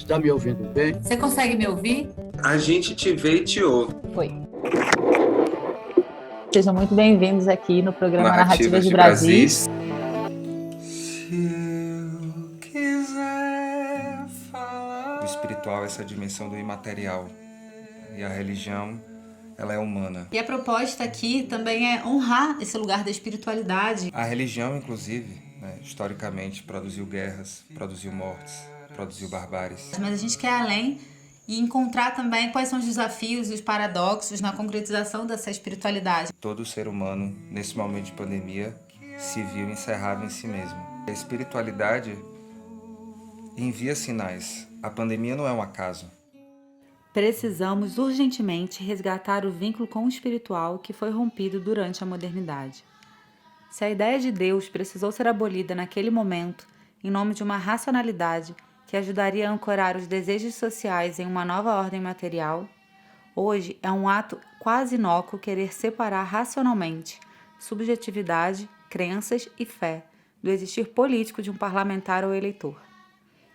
Está me ouvindo bem? Você consegue me ouvir? A gente te vê e te ouve. Foi. Sejam muito bem-vindos aqui no programa Narrativas Narrativas de de Brasis. Se eu quiser falar. O espiritual é essa dimensão do imaterial. E a religião, ela é humana. E a proposta aqui também é honrar esse lugar da espiritualidade. A religião, inclusive, historicamente, produziu guerras, produziu mortes, produziu barbáries. Mas a gente quer além e encontrar também quais são os desafios e os paradoxos na concretização dessa espiritualidade. Todo ser humano, nesse momento de pandemia, se viu encerrado em si mesmo. A espiritualidade envia sinais. A pandemia não é um acaso. Precisamos urgentemente resgatar o vínculo com o espiritual que foi rompido durante a modernidade. Se a ideia de Deus precisou ser abolida naquele momento, em nome de uma racionalidade que ajudaria a ancorar os desejos sociais em uma nova ordem material, hoje é um ato quase inócuo querer separar racionalmente subjetividade, crenças e fé do existir político de um parlamentar ou eleitor.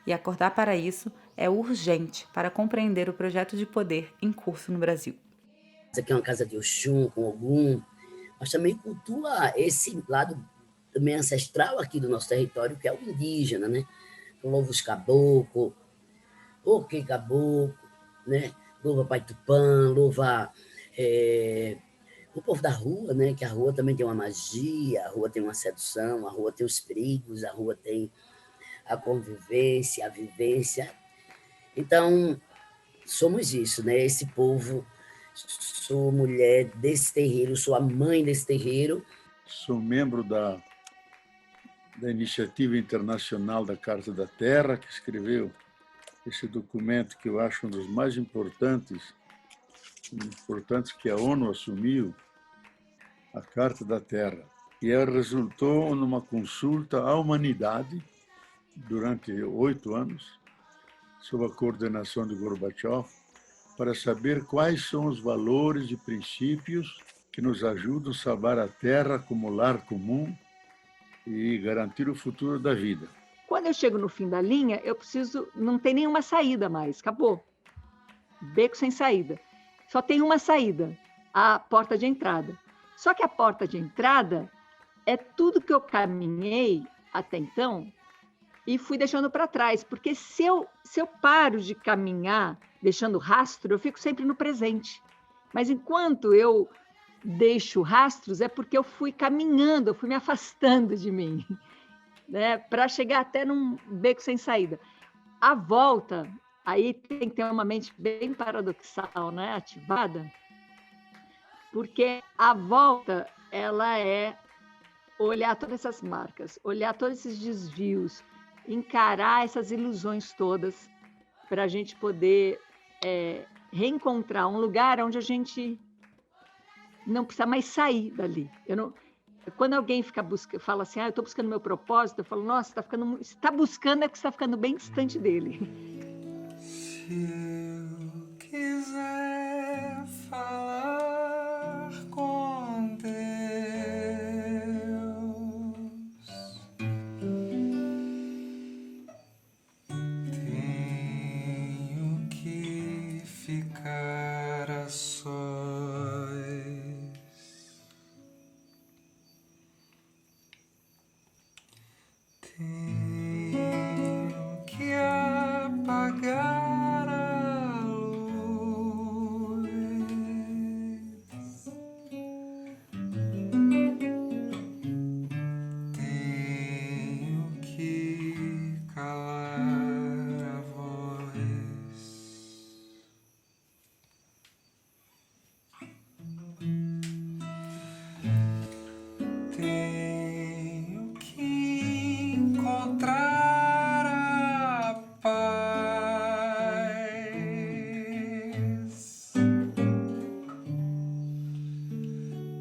E acordar para isso é urgente para compreender o projeto de poder em curso no Brasil. Isso aqui é uma casa de Oxum, com Ogum, mas também cultua esse lado também ancestral aqui do nosso território, que é o indígena, né? Louva os caboclos, o que caboclo, né? Louva Pai Tupã, louva o povo da rua, né? Que a rua também tem uma magia, a rua tem uma sedução, a rua tem os perigos, a rua tem a convivência, a vivência. Então, somos isso, né? Esse povo, sou mulher desse terreiro, sou a mãe desse terreiro. Sou membro da Iniciativa Internacional da Carta da Terra, que escreveu esse documento que eu acho um dos mais importantes que a ONU assumiu, a Carta da Terra. E ela resultou numa consulta à humanidade durante 8 anos, sob a coordenação de Gorbachev, para saber quais são os valores e princípios que nos ajudam a salvar a Terra como lar comum e garantir o futuro da vida. Quando eu chego no fim da linha, não tem nenhuma saída mais, acabou. Beco sem saída. Só tem uma saída, a porta de entrada. Só que a porta de entrada é tudo que eu caminhei até então e fui deixando para trás, porque se eu paro de caminhar deixando rastro, eu fico sempre no presente. Mas enquanto eu deixo rastros, é porque eu fui caminhando, eu fui me afastando de mim, né, para chegar até num beco sem saída. A volta, aí tem que ter uma mente bem paradoxal, né, ativada, porque a volta, ela é olhar todas essas marcas, olhar todos esses desvios, encarar essas ilusões todas, para a gente poder reencontrar um lugar onde a gente não precisa mais sair dali. Quando alguém fala assim, eu estou buscando meu propósito, eu falo, nossa, se está buscando é porque você está ficando bem distante dele. Se eu quiser falar com Deus, tenho que ficar a sós. Tenho que apagar a luz. Tenho que calar a voz. Tenho que encontrar a paz.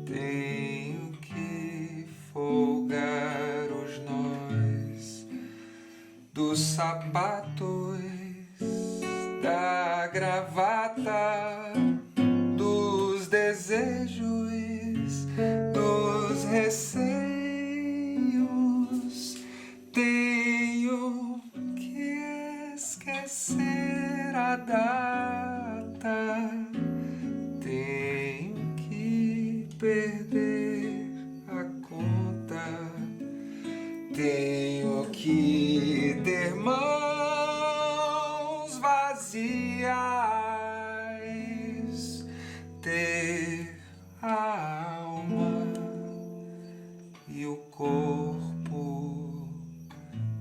Tenho que folgar os nós dos sapatos, da gravata, dos desejos, dos receios. Tenho que esquecer a data, tenho que perder a conta, tenho que ter mãos vazias, ter a alma e o corpo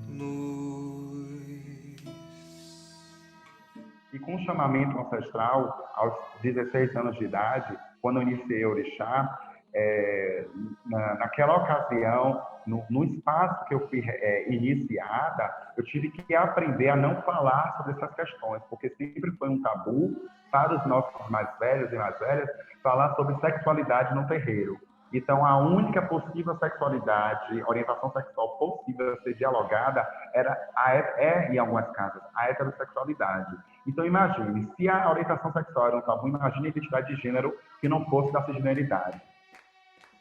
nus. E com o chamamento ancestral, aos 16 anos de idade, quando eu iniciei a Orixá, naquela ocasião, no espaço que eu fui iniciada, eu tive que aprender a não falar sobre essas questões, porque sempre foi um tabu para os nossos mais velhos e mais velhas falar sobre sexualidade no terreiro. Então, a única possível sexualidade, orientação sexual possível a ser dialogada em algumas casas, a heterossexualidade. Então, imagine, se a orientação sexual era um tabu, imagine a identidade de gênero que não fosse da cisgeneridade.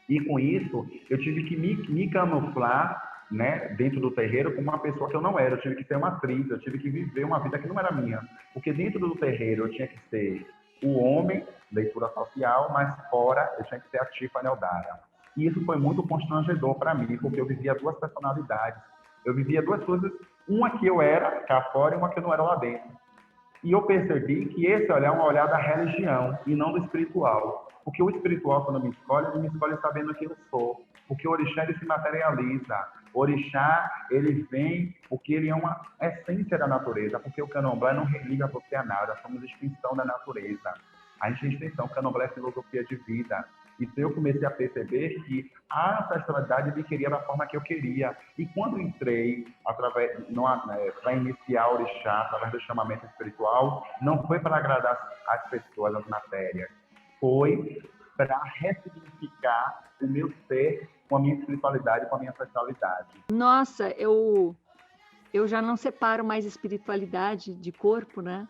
E com isso, eu tive que me camuflar, né, dentro do terreiro como uma pessoa que eu não era. Eu tive que ser uma atriz, eu tive que viver uma vida que não era minha. Porque dentro do terreiro eu tinha que ser o homem, leitura social, mas fora eu tinha que ser a Tiffany Eldara. E isso foi muito constrangedor para mim, porque eu vivia duas personalidades. Eu vivia duas coisas, uma que eu era cá fora e uma que eu não era lá dentro. E eu percebi que esse olhar é um olhar da religião e não do espiritual. Porque o espiritual, quando ele me escolhe sabendo quem eu sou. Porque o orixá, ele se materializa. O orixá, ele vem porque ele é uma essência da natureza. Porque o candomblé não religa você a nada. Somos extinção da natureza. A gente é extinção. O candomblé é filosofia de vida. Então eu comecei a perceber que a ancestralidade me queria da forma que eu queria. E quando entrei para iniciar o orixá, através do chamamento espiritual, não foi para agradar as pessoas, as matérias. Foi para ressignificar o meu ser com a minha espiritualidade, com a minha ancestralidade. Nossa, eu já não separo mais espiritualidade de corpo, né?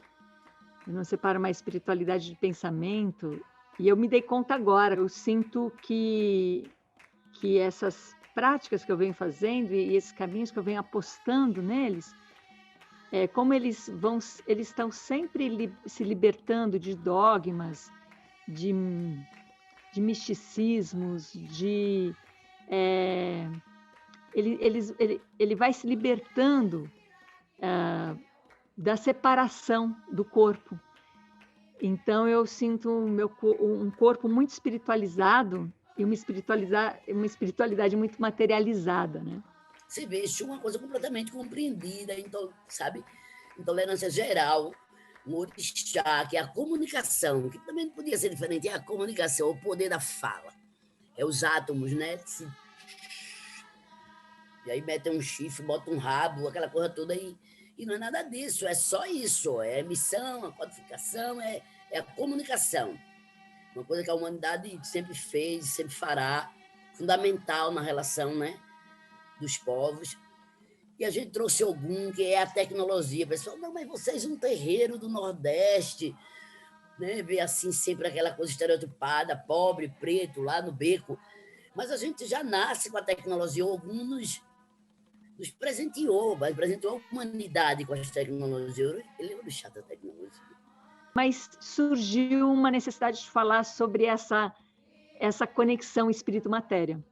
Eu não separo mais espiritualidade de pensamento. E eu me dei conta agora, eu sinto que essas práticas que eu venho fazendo e esses caminhos que eu venho apostando neles, como eles estão sempre se libertando de dogmas, de misticismos, ele vai se libertando da separação do corpo. Então, eu sinto um corpo muito espiritualizado e uma espiritualidade muito materializada, né? Você vê, isso é uma coisa completamente compreendida, então, sabe? Intolerância geral, um orixá, que é a comunicação, que também não podia ser diferente, é a comunicação, o poder da fala. É os átomos, né? E aí metem um chifre, botam um rabo, aquela coisa toda aí. E não é nada disso, é só isso. É a emissão, a codificação, é a comunicação. Uma coisa que a humanidade sempre fez, sempre fará, fundamental na relação, né, dos povos. E a gente trouxe Ogum, que é a tecnologia. O pessoal, não, mas vocês um terreiro do Nordeste, né, vê assim sempre aquela coisa estereotipada, pobre, preto, lá no beco. Mas a gente já nasce com a tecnologia. Ogum nos presenteou, mas presenteou a humanidade com as tecnologias. Ele é o orixá da tecnologia. Mas surgiu uma necessidade de falar sobre essa conexão espírito-matéria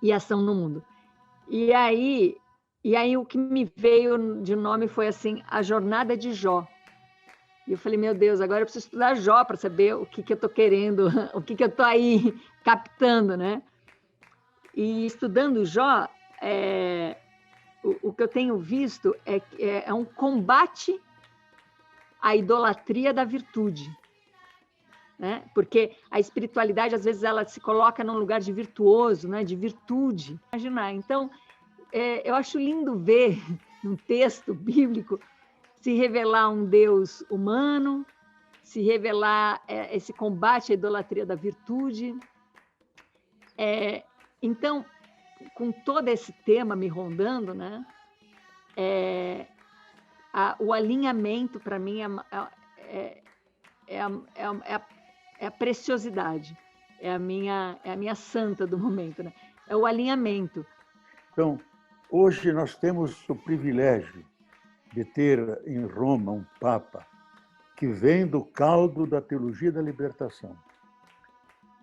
e ação no mundo. E aí o que me veio de nome foi assim, a jornada de Jó. E eu falei, meu Deus, agora eu preciso estudar Jó para saber o que eu estou querendo, o que eu estou aí captando, né? E estudando Jó, o que eu tenho visto é um combate à idolatria da virtude, né? Porque a espiritualidade, às vezes, ela se coloca num lugar de virtuoso, né? De virtude. Imaginar. Então, eu acho lindo ver num texto bíblico se revelar um Deus humano, se revelar esse combate à idolatria da virtude. Então, com todo esse tema me rondando, né? O alinhamento, para mim, é a preciosidade, é a minha santa do momento, né? É o alinhamento. Então, hoje nós temos o privilégio de ter em Roma um Papa que vem do caldo da teologia da libertação.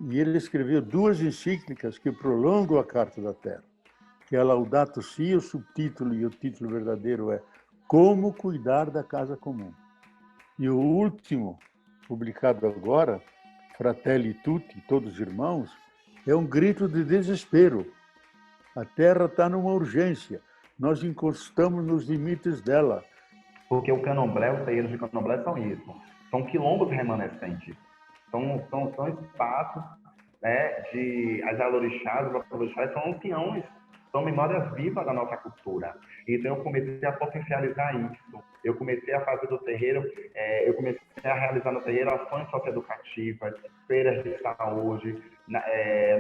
E ele escreveu 2 encíclicas que prolongam a Carta da Terra, que é a Laudato Si, o subtítulo e o título verdadeiro é Como Cuidar da Casa Comum. E o último, publicado agora, Fratelli Tutti, Todos Irmãos, é um grito de desespero. A Terra está numa urgência, nós encostamos nos limites dela. Porque o candomblé, os terreiros de candomblé são isso. São quilombos remanescentes. São espaços, né, as alorixás, os bacalorixás são anciões, são memórias vivas da nossa cultura. Então eu comecei a potencializar isso. Eu comecei a fazer do terreiro, eu comecei a realizar no terreiro ações socioeducativas, feiras de saúde,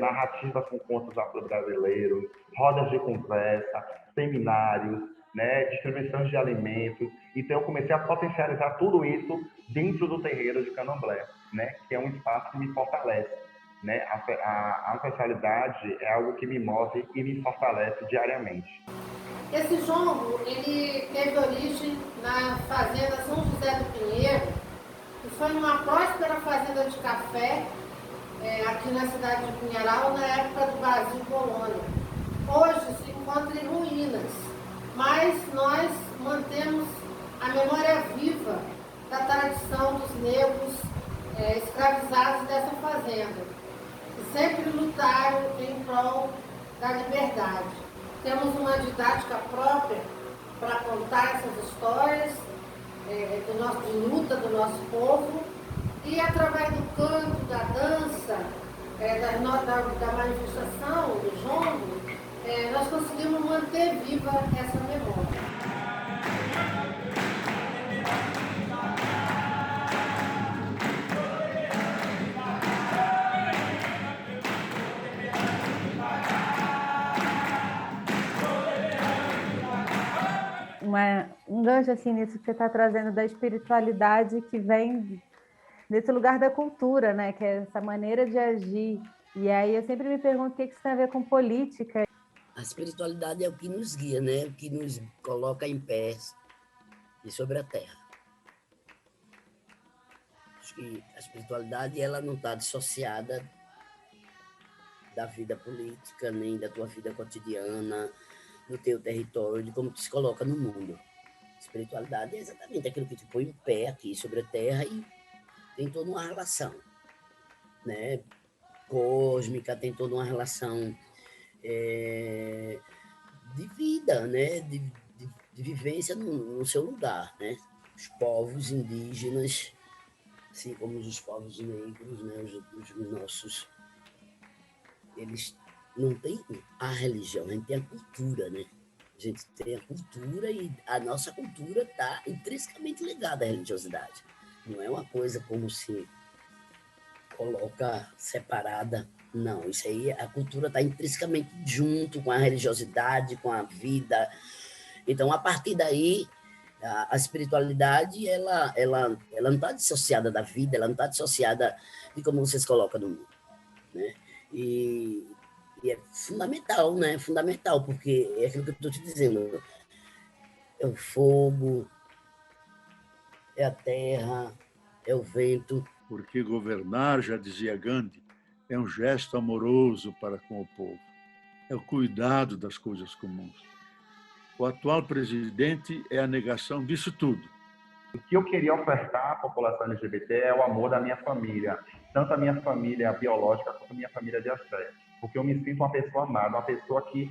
narrativas com contos afro-brasileiros, rodas de conversa, seminários, né, distribuição de alimentos. Então eu comecei a potencializar tudo isso dentro do terreiro de candomblé, né, que é um espaço que me fortalece, né? A ancestralidade é algo que me move e me fortalece diariamente. Esse jongo, ele teve origem na fazenda São José do Pinheiro, que foi uma próspera fazenda de café aqui na cidade de Pinheiral, na época do Brasil Colônia. Hoje se encontra em ruínas, mas nós mantemos a memória viva da tradição dos negros escravizados dessa fazenda, que sempre lutaram em prol da liberdade. Temos uma didática própria para contar essas histórias de luta do nosso povo, e através do canto, da dança, da manifestação, do jongo, nós conseguimos manter viva essa memória. Um gancho assim nisso que você está trazendo da espiritualidade que vem desse lugar da cultura, né? Que é essa maneira de agir. E aí eu sempre me pergunto o que isso tem a ver com política. A espiritualidade é o que nos guia, né? O que nos coloca em pé e sobre a terra. Acho que a espiritualidade ela não está dissociada da vida política, nem da tua vida cotidiana, no teu território, de como tu se coloca no mundo. Espiritualidade é exatamente aquilo que te põe em pé aqui sobre a terra e tem toda uma relação, né, cósmica, tem toda uma relação de vida, né, de vivência no seu lugar, né. Os povos indígenas, assim como os povos negros, né, os nossos, eles não tem a religião, a gente tem a cultura, né? A gente tem a cultura e a nossa cultura está intrinsecamente ligada à religiosidade. Não é uma coisa como se coloca separada, não. Isso aí, a cultura está intrinsecamente junto com a religiosidade, com a vida. Então, a partir daí, a espiritualidade, ela não está dissociada da vida, ela não está dissociada de como você se coloca no mundo, né? E é fundamental, né? Fundamental, porque é aquilo que eu estou te dizendo. É o fogo, é a terra, é o vento. Porque governar, já dizia Gandhi, é um gesto amoroso para com o povo. É o cuidado das coisas comuns. O atual presidente é a negação disso tudo. O que eu queria ofertar à população LGBT é o amor da minha família, tanto a minha família biológica quanto a minha família de axé. Porque eu me sinto uma pessoa amada, uma pessoa que...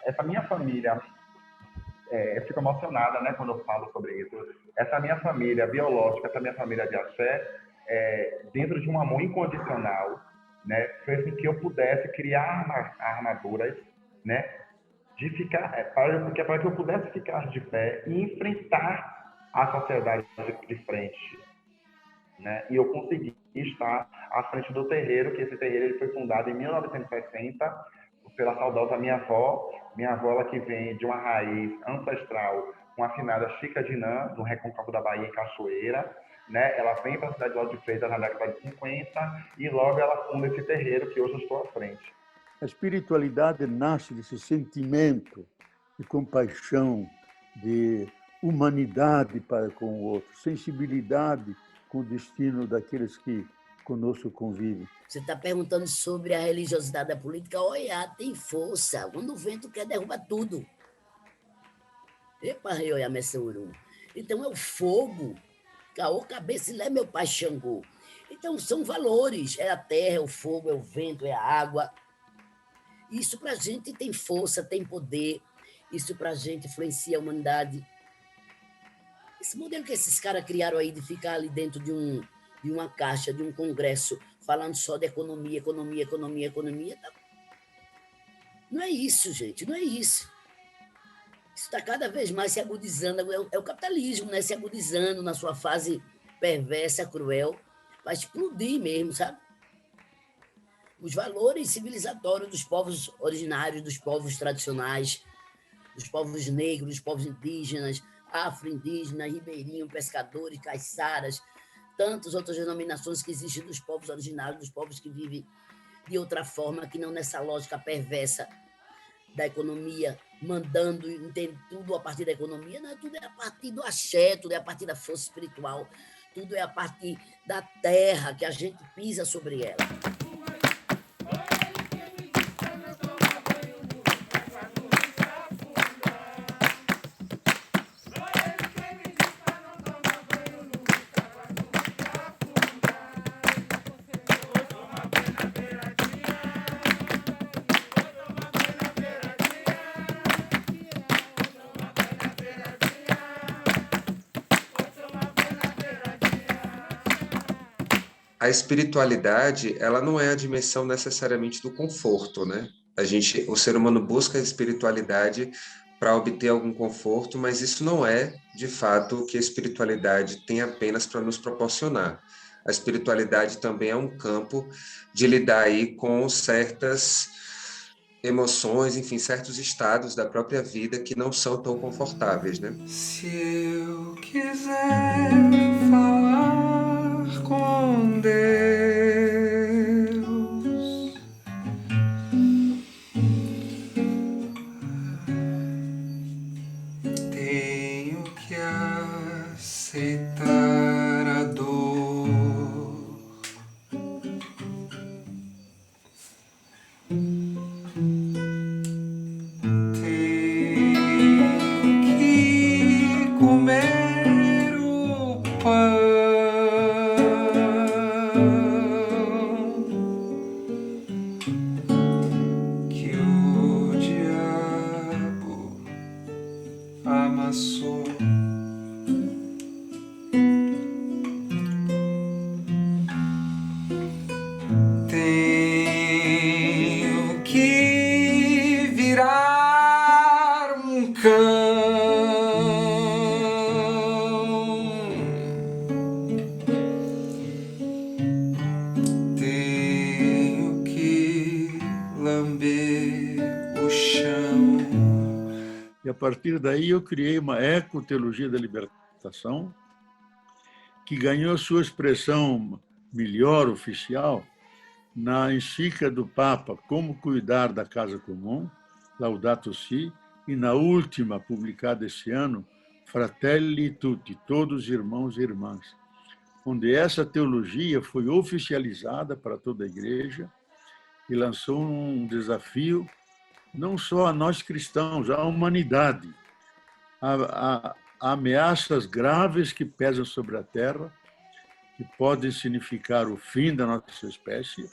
Essa minha família... eu fico emocionada, né, quando eu falo sobre isso. Essa minha família biológica, essa minha família de axé, dentro de um amor incondicional, né, fez com que eu pudesse criar armaduras, né, de ficar... para que eu pudesse ficar de pé e enfrentar a sociedade de frente, né? E eu consegui estar à frente do terreiro, que esse terreiro ele foi fundado em 1960 pela saudosa minha avó ela que vem de uma raiz ancestral com a afinada Chica Dinã, do Recôncavo da Bahia, em Cachoeira, né? Ela vem para a cidade de Lauro de Freitas na década de 50 e logo ela funda esse terreiro que hoje eu estou à frente. A espiritualidade nasce desse sentimento de compaixão, de humanidade para com o outro, sensibilidade com o destino daqueles que conosco convivem. Você está perguntando sobre a religiosidade da política. Olha, tem força. Quando o vento quer, derruba tudo. Epa, Oiá, Messeuru. Então é o fogo. Caô, cabeça, é meu pai Xangô. Então são valores. É a terra, é o fogo, é o vento, é a água. Isso para a gente tem força, tem poder. Isso para a gente influencia a humanidade. Esse modelo que esses caras criaram aí de ficar ali dentro de uma caixa, de um congresso, falando só de economia, economia, economia, economia. Tá... Não é isso, gente, não é isso. Isso está cada vez mais se agudizando. É o capitalismo, né? Se agudizando na sua fase perversa, cruel. Vai explodir mesmo, sabe? Os valores civilizatórios dos povos originários, dos povos tradicionais, dos povos negros, dos povos indígenas, afro-indígenas, ribeirinhos, pescadores, caiçaras, tantas outras denominações que existem dos povos originários, dos povos que vivem de outra forma, que não nessa lógica perversa da economia, mandando, entende, tudo a partir da economia. Não, tudo é a partir do axé, tudo é a partir da força espiritual, tudo é a partir da terra que a gente pisa sobre ela. A espiritualidade, ela não é a dimensão necessariamente do conforto, né? O ser humano busca a espiritualidade para obter algum conforto, mas isso não é, de fato, o que a espiritualidade tem apenas para nos proporcionar. A espiritualidade também é um campo de lidar aí com certas emoções, enfim, certos estados da própria vida que não são tão confortáveis, né? Se eu quiser falar com Deus, tenho que aceitar a dor. Tenho que comer o pão que o diabo amassou. Tenho que virar um cão. Tenho que lamber o chão. E a partir daí eu criei uma ecoteologia da libertação, que ganhou sua expressão melhor oficial na encíclica do Papa, Como Cuidar da Casa Comum, Laudato Si, e na última, publicada esse ano, Fratelli Tutti, Todos Irmãos e Irmãs, onde essa teologia foi oficializada para toda a Igreja e lançou um desafio não só a nós cristãos, à humanidade. Há ameaças graves que pesam sobre a Terra, que podem significar o fim da nossa espécie,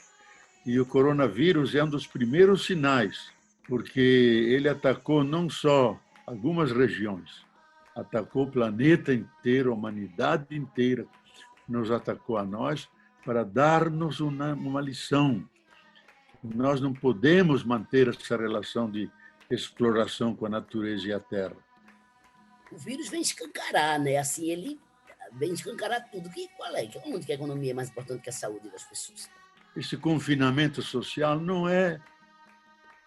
e o coronavírus é um dos primeiros sinais, porque ele atacou não só algumas regiões, atacou o planeta inteiro, a humanidade inteira, nos atacou a nós para dar-nos uma lição. Nós não podemos manter essa relação de exploração com a natureza e a terra. O vírus vem escancarar, né? Assim, ele vem escancarar tudo. Onde que a economia é mais importante que a saúde das pessoas? Esse confinamento social não é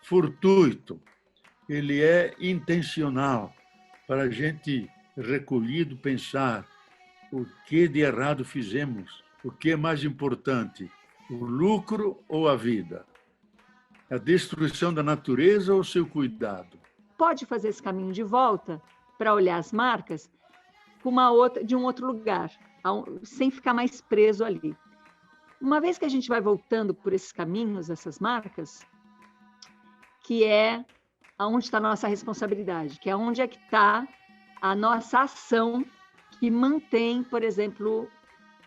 fortuito, ele é intencional, para a gente, recolhido, pensar o que de errado fizemos, o que é mais importante, o lucro ou a vida, a destruição da natureza ou o seu cuidado. Pode fazer esse caminho de volta para olhar as marcas de um outro lugar, sem ficar mais preso ali. Uma vez que a gente vai voltando por esses caminhos, essas marcas, que é aonde está a nossa responsabilidade, que é onde é que está a nossa ação que mantém, por exemplo,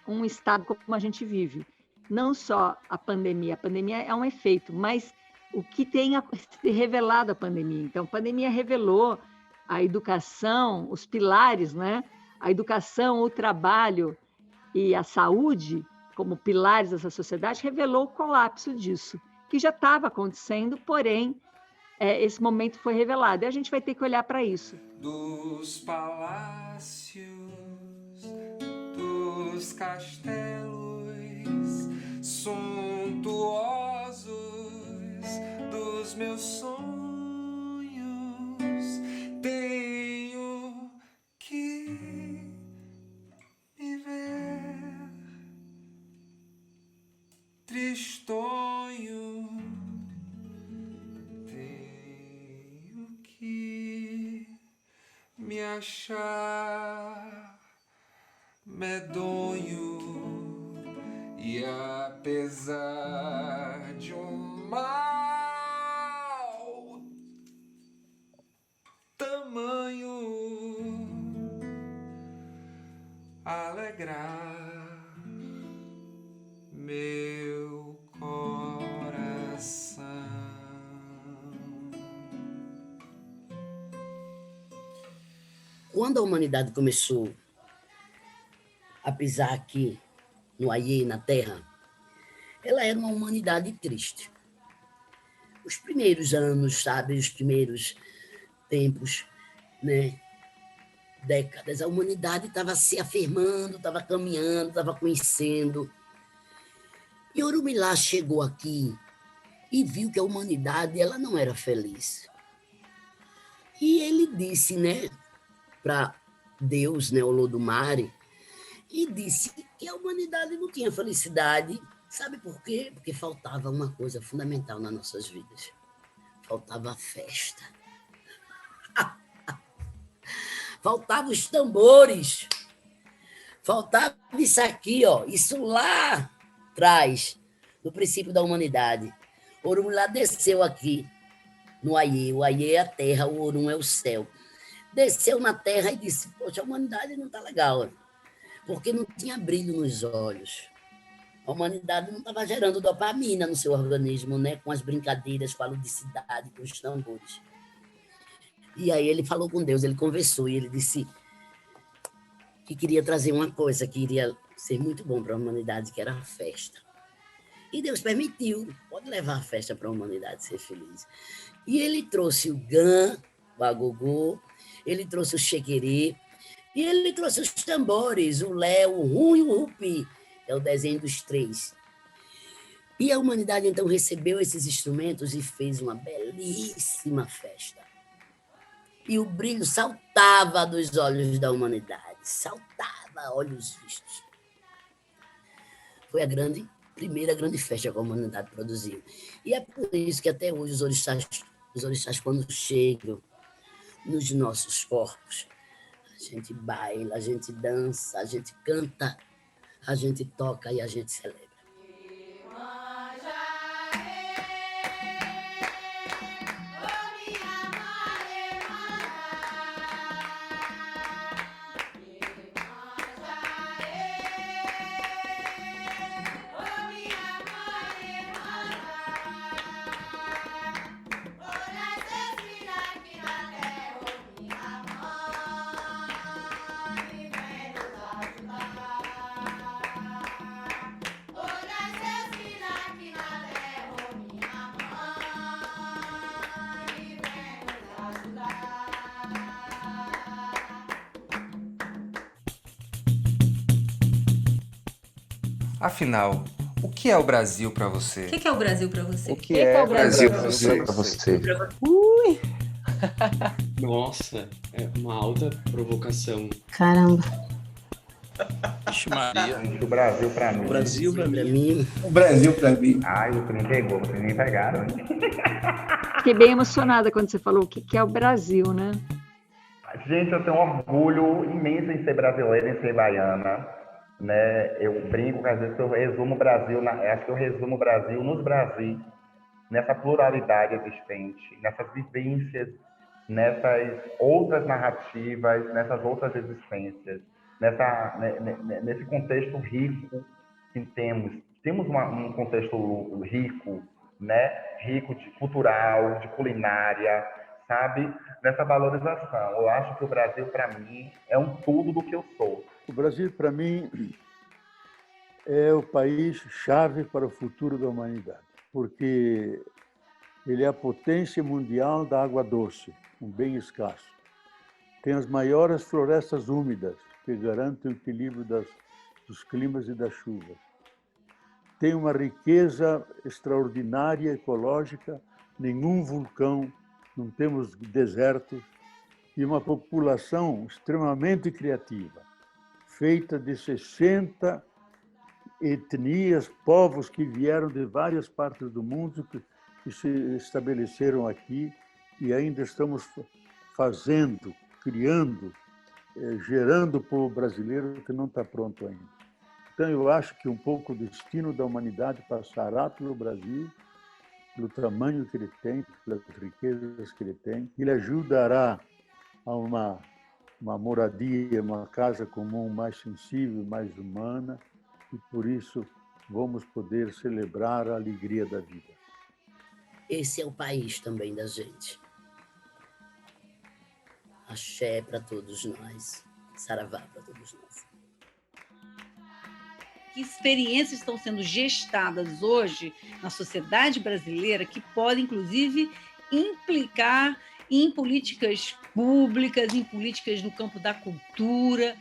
um estado como a gente vive. Não só a pandemia é um efeito, mas o que tem se revelado a pandemia. Então, a pandemia revelou a educação, os pilares, né? A educação, o trabalho e a saúde, como pilares dessa sociedade, revelou o colapso disso, que já estava acontecendo, porém, esse momento foi revelado. E a gente vai ter que olhar para isso. Dos palácios, dos castelos suntuosos, dos meus sonhos, tenho que me ver tristonho, tenho que me achar medonho, e apesar de um mal tamanho, alegrar meu coração. Quando a humanidade começou a pisar aqui no Aie, na Terra, ela era uma humanidade triste. Os primeiros anos, sabe, os primeiros tempos, né, décadas, a humanidade estava se afirmando, estava caminhando, estava conhecendo. E Orumilá chegou aqui e viu que a humanidade ela não era feliz. E ele disse, né, para Deus, né, Olodumare, e disse que a humanidade não tinha felicidade. Sabe por quê? Porque faltava uma coisa fundamental nas nossas vidas. Faltava a festa. Faltavam os tambores. Faltava isso aqui, ó, isso lá atrás, no princípio da humanidade. Orumilá desceu aqui no Aie. O Aie é a terra, o Orum é o céu. Desceu na terra e disse, poxa, a humanidade não está legal, porque não tinha brilho nos olhos. A humanidade não estava gerando dopamina no seu organismo, né? Com as brincadeiras, com a ludicidade, com os tambores. E aí ele falou com Deus, ele conversou e ele disse que queria trazer uma coisa que iria ser muito bom para a humanidade, que era a festa. E Deus permitiu, pode levar a festa para a humanidade ser feliz. E ele trouxe o Gã, o Agogô, ele trouxe o Xequerê, e ele trouxe os tambores, o Lé, o Rum e o Rupi, é o desenho dos três. E a humanidade, então, recebeu esses instrumentos e fez uma belíssima festa. E o brilho saltava dos olhos da humanidade, saltava, olhos vistos. Foi a primeira grande festa que a humanidade produziu. E é por isso que até hoje os orixás quando chegam nos nossos corpos, a gente baila, a gente dança, a gente canta, a gente toca e a gente celebra. Afinal, o que é o Brasil para você? O que é o Brasil para você? O que é o Brasil para você? Ui! Nossa, é uma alta provocação. Caramba. Ixi, Maria. O Brasil para mim. O Brasil para mim. O Brasil para mim. Ai, você nem pegou, vocês nem pegaram, né? Fiquei bem emocionada quando você falou o que é o Brasil, né? Gente, eu tenho um orgulho imenso em ser brasileira, em ser baiana, né? Eu brinco que às vezes eu resumo o Brasil, acho que eu resumo o Brasil nos Brasis, nessa pluralidade existente, nessas vivências, nessas outras narrativas, nessas outras existências, nesse contexto rico que temos. Temos um contexto rico, né? Rico de cultural, de culinária, sabe? Nessa valorização. Eu acho que o Brasil, para mim, é um tudo do que eu sou. O Brasil, para mim, é o país-chave para o futuro da humanidade, porque ele é a potência mundial da água doce, um bem escasso. Tem as maiores florestas úmidas, que garantem o equilíbrio dos climas e das chuvas. Tem uma riqueza extraordinária ecológica, nenhum vulcão, não temos desertos, e uma população extremamente criativa, feita de 60 etnias, povos que vieram de várias partes do mundo, que se estabeleceram aqui e ainda estamos fazendo, criando, gerando o povo brasileiro que não está pronto ainda. Então, eu acho que um pouco o destino da humanidade passará pelo Brasil, pelo tamanho que ele tem, pelas riquezas que ele tem. Ele ajudará a uma moradia, uma casa comum mais sensível, mais humana, e por isso vamos poder celebrar a alegria da vida. Esse é o país também da gente. Axé para todos nós. Saravá para todos nós. Que experiências estão sendo gestadas hoje na sociedade brasileira que podem, inclusive, implicar em políticas públicas, em políticas no campo da cultura.